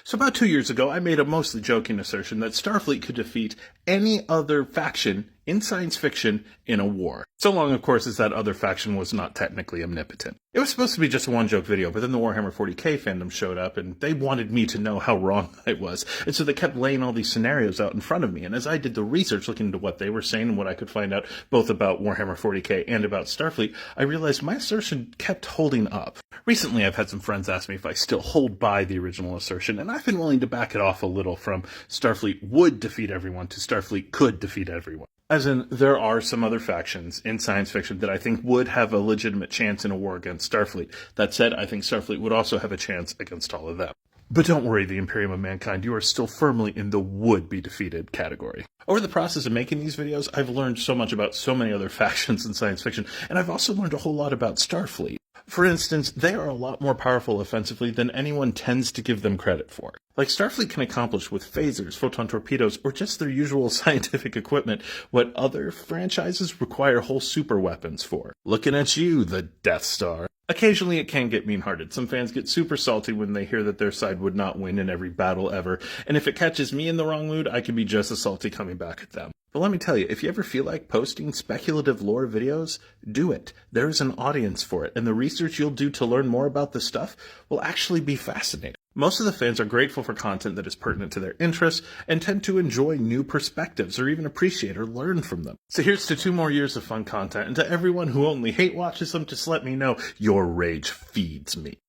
So about 2 years ago, I made a mostly joking assertion that Starfleet could defeat any other faction in science fiction in a war. So long, of course, as that other faction was not technically omnipotent. It was supposed to be just a one-joke video, but then the Warhammer 40k fandom showed up, and they wanted me to know how wrong I was. And so they kept laying all these scenarios out in front of me, and as I did the research looking into what they were saying and what I could find out both about Warhammer 40k and about Starfleet, I realized my assertion kept holding up. Recently, I've had some friends ask me if I still hold by the original assertion, and I've been willing to back it off a little from Starfleet would defeat everyone to Starfleet could defeat everyone. As in, there are some other factions in science fiction that I think would have a legitimate chance in a war against Starfleet. That said, I think Starfleet would also have a chance against all of them. But don't worry, the Imperium of Mankind, you are still firmly in the would-be-defeated category. Over the process of making these videos, I've learned so much about so many other factions in science fiction, and I've also learned a whole lot about Starfleet. For instance, they are a lot more powerful offensively than anyone tends to give them credit for. Like Starfleet can accomplish with phasers, photon torpedoes, or just their usual scientific equipment what other franchises require whole super weapons for. Looking at you, the Death Star. Occasionally it can get mean-hearted. Some fans get super salty when they hear that their side would not win in every battle ever, and if it catches me in the wrong mood, I can be just as salty coming back at them. But let me tell you, if you ever feel like posting speculative lore videos, do it. There is an audience for it, and the research you'll do to learn more about this stuff will actually be fascinating. Most of the fans are grateful for content that is pertinent to their interests and tend to enjoy new perspectives or even appreciate or learn from them. So here's to 2 more years of fun content, and to everyone who only hate watches them, just let me know your rage feeds me.